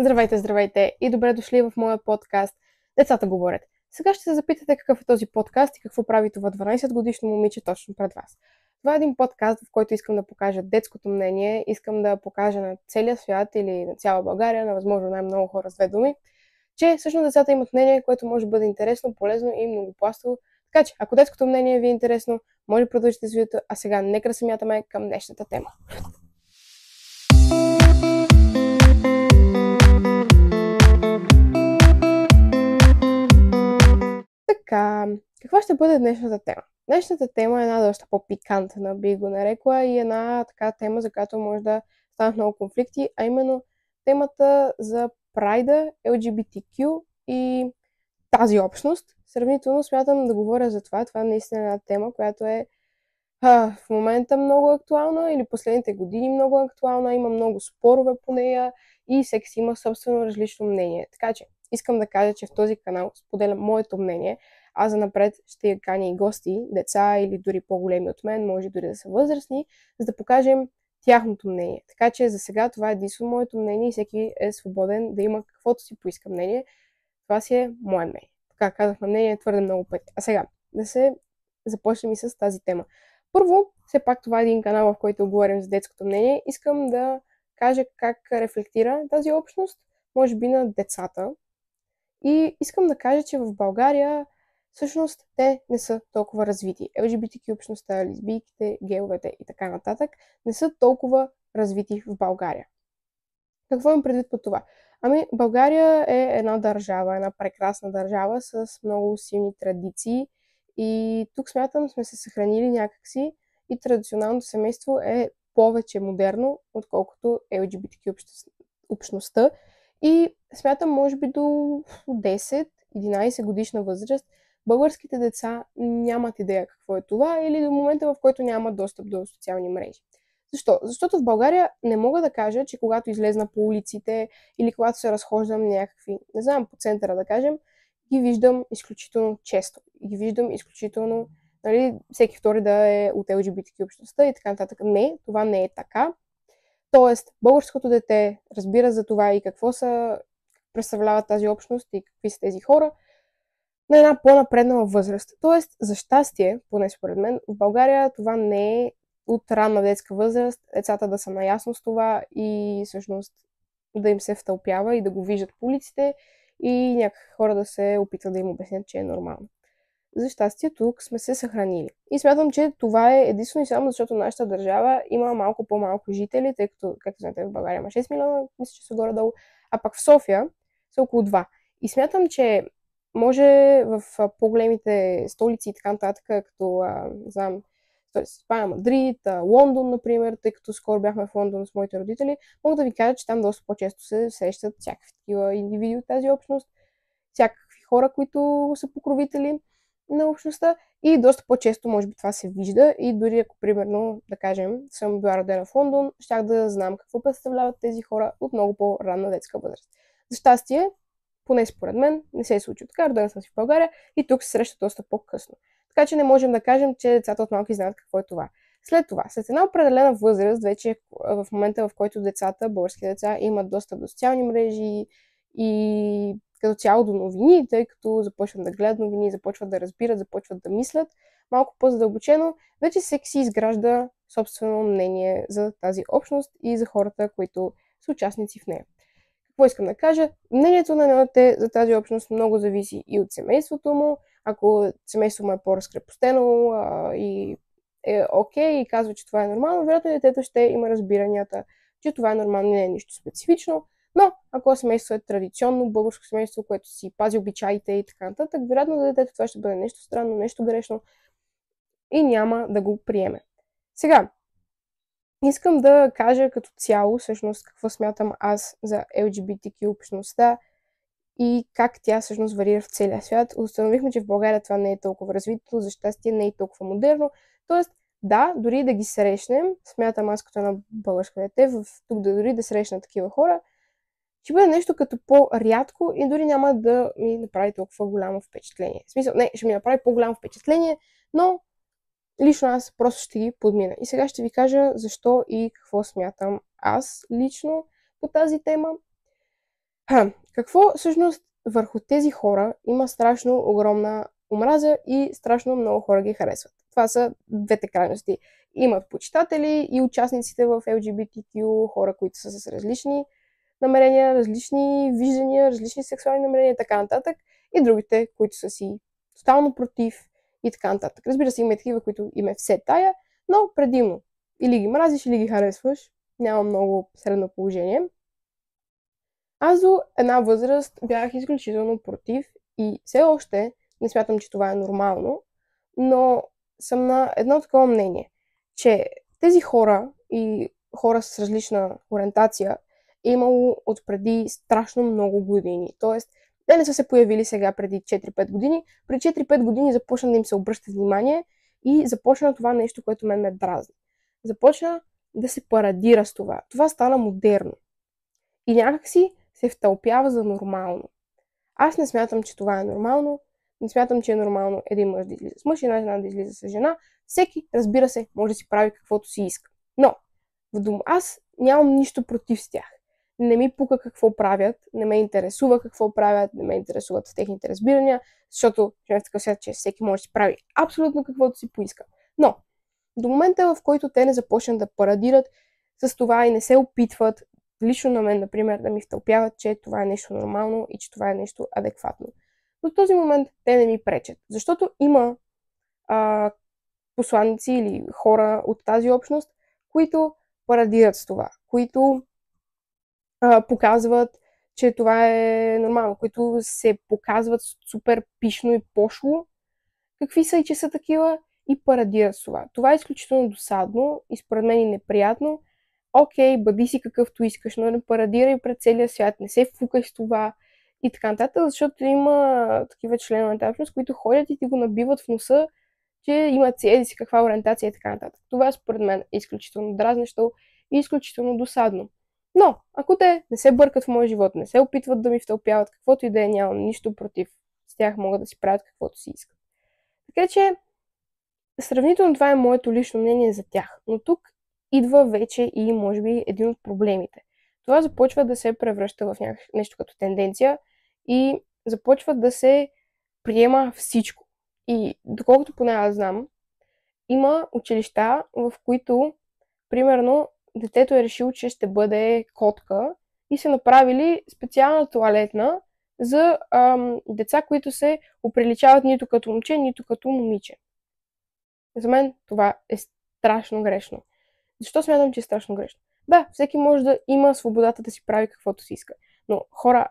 Здравейте, здравейте и добре дошли в моя подкаст "Децата говорят". Сега ще се запитате какъв е този подкаст и какво прави това 12-годишно момиче точно пред вас. Това е един подкаст, в който искам да покажа детското мнение, искам да покажа на целия свят или на цяла България, на възможно най-много хора с две думи, че всъщност децата имат мнение, което може да бъде интересно, полезно и многопластово. Така че, ако детското мнение ви е интересно, може да продължите с видеото, а сега нека да се мятаме към днешната тема. Така, каква ще бъде днешната тема? Днешната тема е една доста по-пикантна, би го нарекла, и една така тема, за която може да станат много конфликти, а именно темата за прайда, LGBTQ и тази общност. Сравнително смятам да говоря за това. Това е наистина една тема, която е в момента много актуална или последните години много актуална. Има много спорове по нея и всеки си има собствено различно мнение. Така че искам да кажа, че в този канал споделям моето мнение. Аз занапред ще каня и гости, деца или дори по-големи от мен, може дори да са възрастни, за да покажем тяхното мнение. Така че за сега това е единствено моето мнение и всеки е свободен да има каквото си поиска мнение. Това си е мое мнение. Така казах на мнение твърде много пъти. А сега да се започнем и с тази тема. Първо, все пак това е един канал, в който говорим за детското мнение. Искам да кажа как рефлектира тази общност, може би на децата. И искам да кажа, че в България всъщност те не са толкова развити. LGBTQ общността, лесбийките, гейовете и така нататък не са толкова развити в България. Какво имам предвид по това? България е една държава, една прекрасна държава с много силни традиции и тук смятам сме се съхранили някакси и традиционалното семейство е повече модерно, отколкото LGBTQ общността. И смятам, може би до 10-11 годишна възраст българските деца нямат идея какво е това или до момента, в който нямат достъп до социални мрежи. Защо? Защото в България не мога да кажа, че когато излезна по улиците или когато се разхождам някакви, не знам, по центъра да кажем, ги виждам изключително често. Ги виждам изключително, всеки втори да е от LGBTQ общността и така нататък. Не, това не е така. Тоест, българското дете разбира за това и какво представлява тази общност и какви са тези хора на една по-напреднала възраст. Тоест, за щастие, поне според мен, в България това не е от ранна детска възраст, децата да са наясно с това и всъщност да им се втълпява и да го виждат по улиците и някакви хора да се опитват да им обяснят, че е нормално. За щастие тук сме се съхранили. И смятам, че това е единствено и само защото нашата държава има малко по-малко жители, тъй като, както знаете, в България има 6 милиона, мисля, че са горе-долу, а пък в София са около 2. И смятам, че може в по-големите столици и така нататък, като, знам, Испания, Мадрид, Лондон, например, тъй като скоро бяхме в Лондон с моите родители, мога да ви кажа, че там доста по-често се срещат всякакви такива индивиди от тази общност, всякакви хора, които са покровители на общността и доста по-често може би това се вижда и дори ако, примерно, да кажем, съм била родена в Лондон, щях да знам какво представляват тези хора от много по-ранна детска възраст. За щастие, поне според мен, не се е случило така, родена съм си в България и тук се среща доста по-късно. Така че не можем да кажем, че децата от малки знаят какво е това. След това, след една определена възраст, вече в момента, в който децата, български деца, имат достъп до социални мрежи и като цяло до новини, тъй като започват да гледат новини, започват да разбират, започват да мислят малко по-задълбочено, вече всеки си изгражда собствено мнение за тази общност и за хората, които са участници в нея. Какво искам да кажа? Мнението на дете за тази общност много зависи и от семейството му. Ако семейството му е по-разкрепостено и е окей и казва, че това е нормално, вероятно детето ще има разбиранията, че това е нормално, не е нищо специфично. Но ако семейството е традиционно българско семейство, което си пази обичаите и така нататък, вероятно за детето това ще бъде нещо странно, нещо грешно и няма да го приеме. Сега, искам да кажа като цяло всъщност какво смятам аз за LGBTQ общността и как тя всъщност варира в целия свят. Установихме, че в България това не е толкова развито, за щастие не е толкова модерно. Тоест, да, дори да ги срещнем, смятам аз като на българско дете, тук дори да срещна такива хора, ще бъде нещо като по-рядко и дори няма да ми направи толкова голямо впечатление. В смисъл, не, ще ми направи по-голямо впечатление, но лично аз просто ще ги подмина. И сега ще ви кажа защо и какво смятам аз лично по тази тема. Какво всъщност върху тези хора има страшно огромна омраза и страшно много хора ги харесват? Това са двете крайности. Имат почитатели и участниците в LGBTQ, хора, които са с различни намерения, различни виждания, различни сексуални намерения и така нататък. И другите, които са си тотално против и така нататък. Разбира се, има и такива, които им е все тая, но предимно. Или ги мразиш, или ги харесваш. Няма много средно положение. Аз до една възраст бях изключително против и все още не смятам, че това е нормално, но съм на едно такова мнение, че тези хора и хора с различна ориентация е имало отпреди страшно много години. Тоест, те не са се появили сега преди 4-5 години. Преди 4-5 години започна да им се обръща внимание и започна това нещо, което мен ме дразни. Започна да се парадира с това. Това стана модерно. И някакси се втълпява за нормално. Аз не смятам, че това е нормално. Не смятам, че е нормално един мъж да излиза с мъж и една жена да излиза с жена. Всеки, разбира се, може да си прави каквото си иска. Но аз нямам нищо против с тях. Не ми пука какво правят, не ме интересува какво правят, не ме интересуват техните разбирания, защото живеем в такъв свят, че всеки може да си прави абсолютно каквото си поиска. Но до момента, в който те не започнат да парадират с това и не се опитват лично на мен, например, да ми втълпяват, че това е нещо нормално и че това е нещо адекватно. Но в този момент те не ми пречат. Защото има посланици или хора от тази общност, които парадират с това, които показват, че това е нормално, които се показват супер пишно и пошло, какви са и че са такива и парадират с това. Това е изключително досадно и според мен и неприятно. Окей, бъди си какъвто искаш, но не парадирай пред целия свят, не се фукай с това и така нататък, защото има такива членове на тази общност, които ходят и ти го набиват в носа, че имат си каква ориентация и така нататък. Това според мен е изключително дразнещо и изключително досадно. Но, ако те не се бъркат в моя живот, не се опитват да ми втълпяват каквото и да е, нямам нищо против. С тях могат да си правят каквото си искат. Така че, сравнително това е моето лично мнение за тях. Но тук идва вече и, може би, един от проблемите. Това започва да се превръща в нещо като тенденция и започва да се приема всичко. И доколкото поне аз знам, има училища, в които, примерно, детето е решило, че ще бъде котка и са направили специална тоалетна за деца, които се оприличават нито като момче, нито като момиче. За мен това е страшно грешно. Защо смятам, че е страшно грешно? Да, всеки може да има свободата да си прави каквото си иска. Но хора,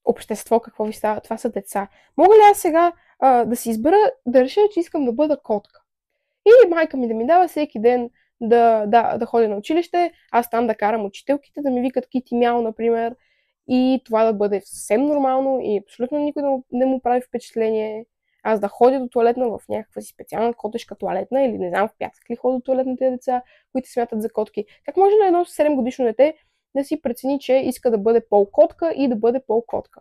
общество, какво ви става? Това са деца. Мога ли аз сега да си избера, да реша, че искам да бъда котка? И майка ми да ми дава всеки ден да ходя на училище, аз там да карам учителките, да ми викат Кити Мяу, например, и това да бъде съвсем нормално и абсолютно никой не му прави впечатление. Аз да ходя до туалетна в някаква си специална котешка туалетна или не знам в пясък ли ходят до туалетните деца, които смятат за котки. Как може на едно 7 годишно дете да си прецени, че иска да бъде полкотка и да бъде полкотка?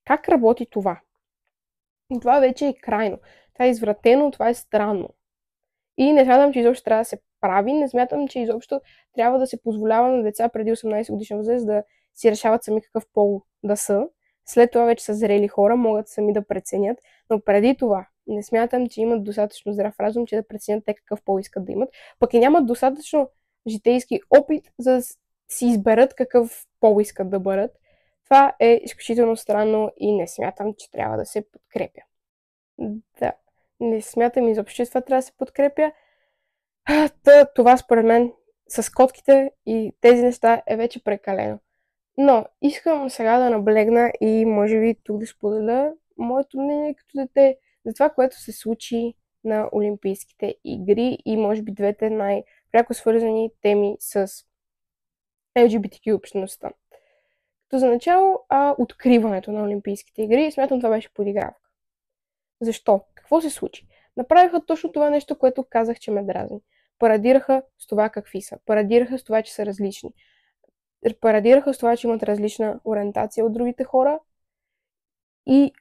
Как работи това? И това вече е крайно. Това е извратено, това е странно. И не смятам, че изобщо трябва да се прави, не смятам, че изобщо трябва да се позволява на деца преди 18 годишна възраст да си решават сами какъв пол да са. След това вече са зрели хора, могат сами да преценят, но преди това не смятам, че имат достатъчно здрав разум, че да преценят те какъв пол искат да имат, пък и нямат достатъчно житейски опит, за да си изберат какъв пол искат да бъдат. Това е изключително странно и не смятам, че трябва да се подкрепя. Да, не смятам изобщо, че това трябва да се подкрепя. Това според мен с котките и тези неща е вече прекалено. Но искам сега да наблегна и може би тук да споделя моето мнение като дете за това, което се случи на Олимпийските игри и може би двете най-пряко свързани теми с LGBTQ общността. Като за начало, откриването на Олимпийските игри, смятам това беше подигравка. Защо? Какво се случи? Направиха точно това нещо, което казах, че ме дразни. Парадираха с това какви са. Парадираха с това, че са различни. Парадираха с това, че имат различна ориентация от другите хора. И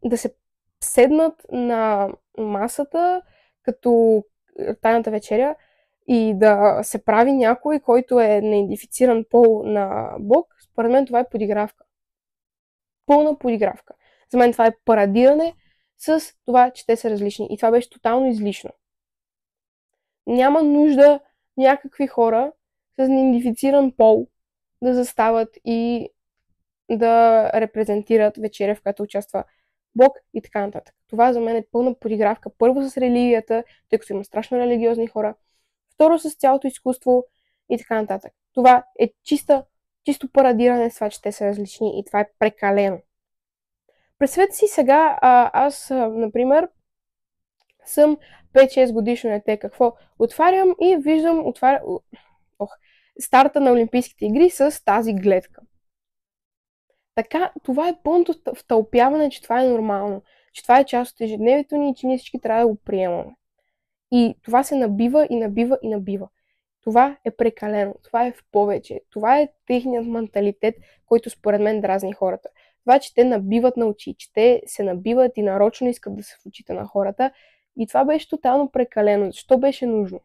да се седнат на масата като тайната вечеря и да се прави някой, който е неидентифициран пол на Бог, според мен това е подигравка. Пълна подигравка. За мен това е парадиране с това, че те са различни. И това беше тотално излишно. Няма нужда някакви хора с неидентифициран пол да застават и да репрезентират вечеря, в която участва Бог и така нататък. Това за мен е пълна подигравка. Първо с религията, тъй като има страшно религиозни хора. Второ с цялото изкуство и така нататък. Това е чисто парадиране с това, че те са различни и това е прекалено. Представете си сега, аз, например, съм 5-6 годишно дете. Какво? Отварям и виждам старта на Олимпийските игри с тази гледка. Така, това е пълното втълпяване, че това е нормално, че това е част от ежедневието ни и че ние всички трябва да го приемаме. И това се набива и набива и набива. Това е прекалено, това е в повече. Това е техният менталитет, който според мен дразни хората. Това, че те набиват на очи, че те се набиват и нарочно искат да са в очите на хората. И това беше тотално прекалено. Защо беше нужно?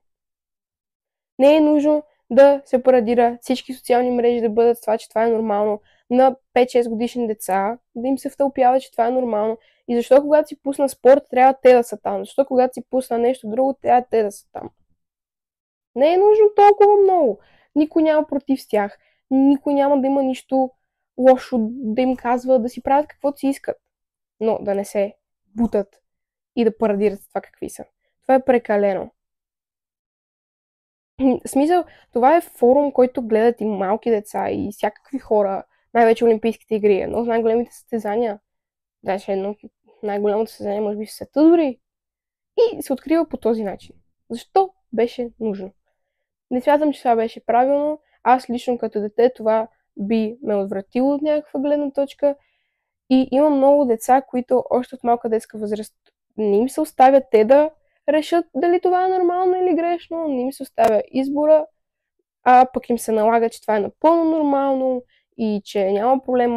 Не е нужно да се парадира всички социални мрежи да бъдат с това, че това е нормално. На 5-6 годишни деца да им се втълпява, че това е нормално. И защо когато си пусна спорт, трябва те да са там? Защо когато си пусна нещо друго, трябва те да са там? Не е нужно толкова много. Никой няма против с тях. Никой няма да има нищо лошо да им казва да си правят каквото си искат. Но да не се бутат и да парадират това какви са. Това е прекалено. В смисъл, това е форум, който гледат и малки деца и всякакви хора, най-вече Олимпийските игри. Едно от най-големите състезания. Даже едно от най-голямото състезание, може би в света дори. И се открива по този начин. Защо беше нужно? Не смятам, че това беше правилно. Аз лично като дете това би ме отвратило от някаква гледна точка. И има много деца, които още от малка детска възраст не им се оставят те да решат дали това е нормално или грешно, не им се оставя избора, а пък им се налага, че това е напълно нормално и че няма проблем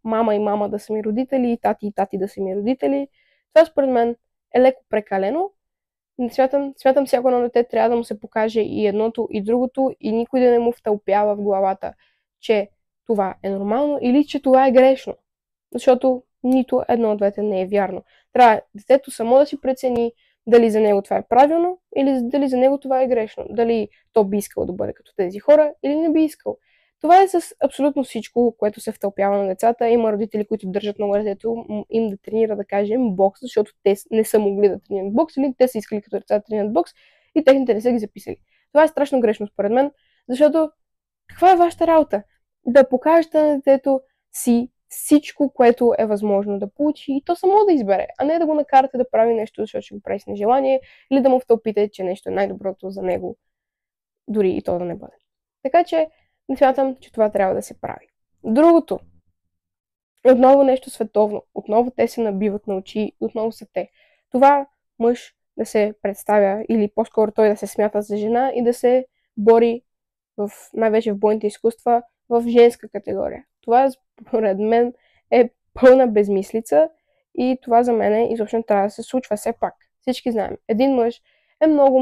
мама и мама да са ми родители и тати да са ми родители. Това според мен е леко прекалено. Смятам всяко едно дете трябва да му се покаже и едното и другото и никой да не му втълпява в главата, че това е нормално или че това е грешно. Защото нито едно от двете не е вярно. Трябва детето само да си прецени дали за него това е правилно или дали за него това е грешно. Дали то би искал да бъде като тези хора или не би искал. Това е с абсолютно всичко, което се втълпява на децата. Има родители, които държат много детето им да тренира, да кажем, бокс, защото те не са могли да тренират бокс или те са искали като деца да тренират бокс и техните не са ги записали. Това е страшно грешно според мен, защото каква е вашата работа? Да покажете на детето си всичко, което е възможно да получи и то само да избере, а не да го накарате да прави нещо, защото ще го прави с нежелание или да му втълпите, че нещо е най-доброто за него, дори и то да не бъде. Така че не смятам, че това трябва да се прави. Другото. Отново нещо световно. Отново те се набиват на очи. Отново са те. Това мъж да се представя или по-скоро той да се смята за жена и да се бори най-вече в бойните изкуства в женска категория. Това според мен е пълна безмислица и това за мен изобщо не трябва да се случва все пак. Всички знаем. Един мъж е много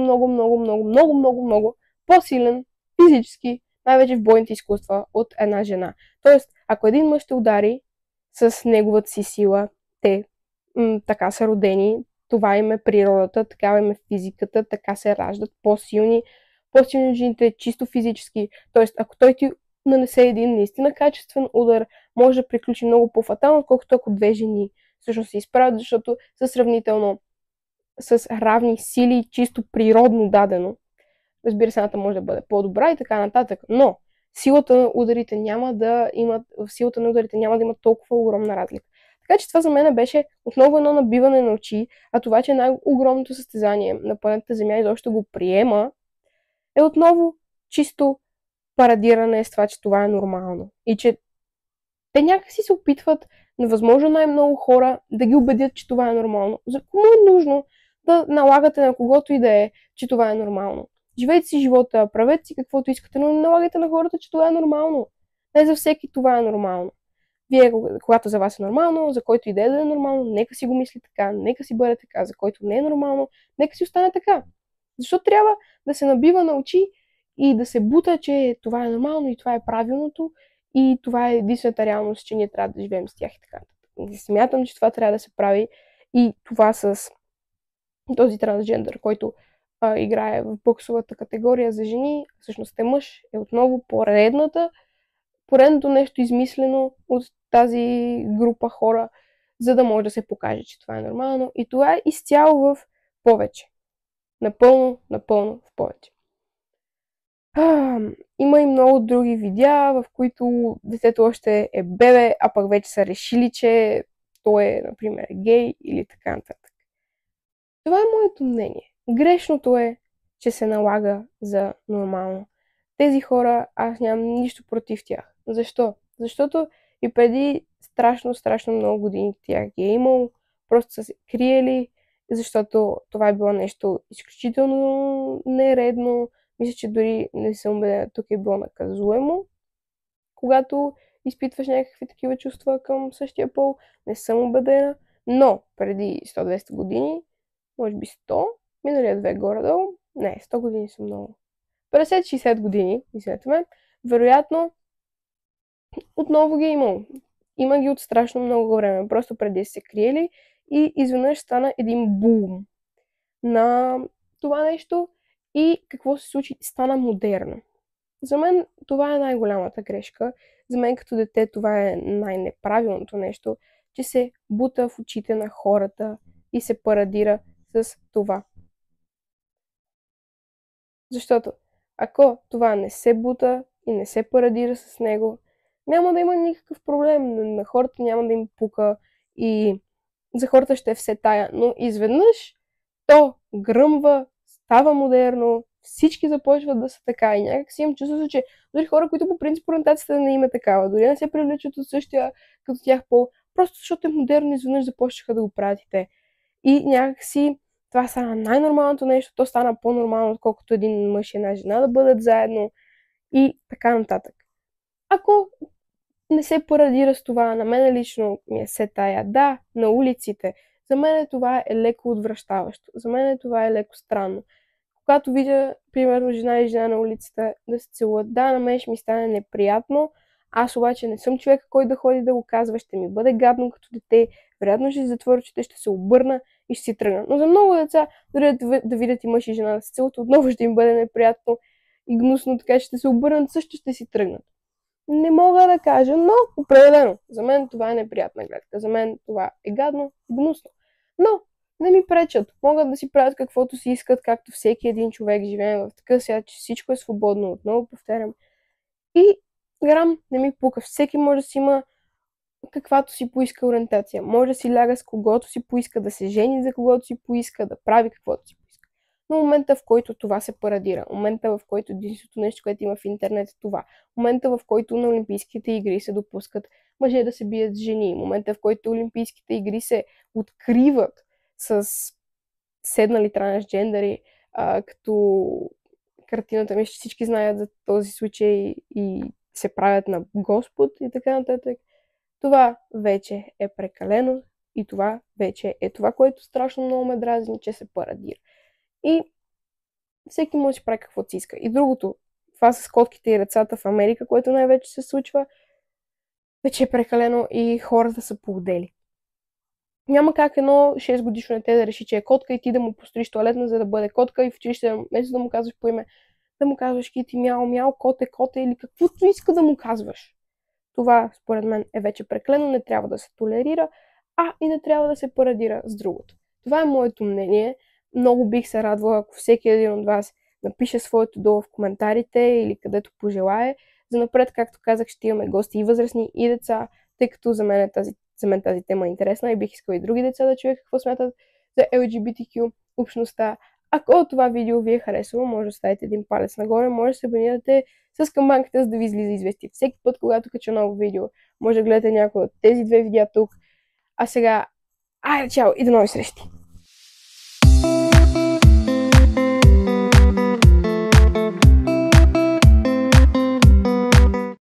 по-силен физически, най-вече в бойните изкуства от една жена. Тоест, ако един мъж те удари с неговата си сила, те така са родени, това им е природата, такава им е физиката, така се раждат по-силни от жените, чисто физически. Тоест, ако той ти нанесе един наистина качествен удар, може да приключи много по-фатално, отколкото ако две жени всъщност се изправят, защото са сравнително с равни сили, чисто природно дадено. Разбира се, едната може да бъде по-добра и така нататък, но силата на ударите няма да имат толкова огромна разлика. Така че това за мен беше отново едно набиване на очи, а това, че най-огромното състезание на планетата Земя изобщо го приема, е отново чисто парадиране с това, че това е нормално. И че те някакси се опитват на възможно най-много хора да ги убедят, че това е нормално. За кому е нужно да налагате на когото и да е, че това е нормално? Живейте си живота, правете си каквото искате, но не налагайте на хората, че това е нормално. Не за всеки това е нормално. Вие, когато за вас е нормално, за който и да е нормално, нека си го мисли така, нека си бъде така, за който не е нормално, нека си остане така. Защо трябва да се набива на очи и да се бута, че това е нормално и това е правилното и това е единствената реалност, че ние трябва да живеем с тях и така. Не смятам, че това трябва да се прави и това с този трансджендър, който играе в боксовата категория за жени, всъщност е мъж, е отново поредното нещо измислено от тази група хора, за да може да се покаже, че това е нормално. И това е изцяло в повече. Напълно в повече. Има и много други видеа, в които детето още е бебе, а пък вече са решили, че той е, например, гей или така нататък. Това е моето мнение. Грешното е, че се налага за нормално. Тези хора, аз нямам нищо против тях. Защо? Защото и преди страшно много години тях ги е имало, просто са се криели, защото това е било нещо изключително нередно. Мисля, че дори не съм убедена, тук е било наказуемо, когато изпитваш някакви такива чувства към същия пол. Не съм убедена, но преди 100-200 години, може би 100, миналия век горе-долу, не, 100 години са много. 50-60 години, мислете ме, вероятно отново ги е имало. Има ги от страшно много време. Просто преди се криели и изведнъж стана един бум на това нещо и какво се случи? Стана модерно. За мен това е най-голямата грешка. За мен като дете това е най-неправилното нещо, че се бута в очите на хората и се парадира с това. Защото ако това не се бута и не се парадира с него, няма да има никакъв проблем. На хората няма да им пука и за хората ще е все тая. Но изведнъж то гръмва, става модерно, всички започват да са така и някак си имам чувството, че дори хора, които по принцип ориентацията не им е такава, дори не се привличат от същия като тях пол, просто защото е модерно, изведнъж започнаха да го правят и те. И някак си това стана най-нормалното нещо, то стана по-нормално, отколкото един мъж и една жена да бъдат заедно и така нататък. Ако не се парадира с това, на мен лично ми е се тая. Да, на улиците. За мен това е леко отвращаващо. За мен това е леко странно. Когато видя, примерно, жена и жена на улицата да се целуват, да, на мен ще ми стане неприятно. Аз обаче не съм човека, който да ходи да го казва, ще ми бъде гадно като дете, вероятно ще си затворя очите, ще се обърна и ще си тръгна. Но за много деца, дори да видят и мъж и жена да се целуват, отново ще им бъде неприятно и гнусно, така че ще се обърнат, също ще си тръгнат. Не мога да кажа, но определено. За мен това е неприятна гледка. За мен това е гадно, гнусно. Но не ми пречат. Могат да си правят каквото си искат, както всеки един човек живее в такъв свят, че всичко е свободно. Отново повтарям. И грам не ми пука. Всеки може да си има каквато си поиска ориентация. Може да си ляга с когото си поиска, да се жени за когото си поиска, да прави каквото си поиска. Но момента, в който това се парадира, момента, в който единственото нещо, което има в интернет е това, момента, в който на Олимпийските игри се допускат мъже да се бият с жени, момента, в който Олимпийските игри се откриват с седнали трансджендери, като картината ми, че всички знаят за този случай и се правят на Господ и така нататък. Това вече е прекалено и това вече е това, което страшно много ме дразни, че се парадира. И всеки може да си прави каквото си иска. И другото, това с котките и децата в Америка, което най-вече се случва, вече е прекалено и хората са поудели. Няма как едно 6 годишно дете да реши, че е котка и ти да му построиш тоалетна, за да бъде котка и в училище, вместо да му казваш по име, да му казваш кити мяу, мяу, коте или каквото иска да му казваш. Това, според мен, е вече прекалено, не трябва да се толерира, и не трябва да се парадира с другото. Това е моето мнение. Много бих се радвала, ако всеки един от вас напише своето долу в коментарите или където пожелае. Занапред, както казах, ще имаме гости и възрастни, и деца, тъй като за мен тази тема е интересна и бих искала и други деца да чуят какво смятат за LGBTQ общността. Ако това видео ви е харесало, може да ставите един палец нагоре, може да се абонирате с камбанката, за да ви излиза известие всеки път, когато кача ново видео. Може да гледате някои от тези две видеа тук. А сега, чао и до нови срещи!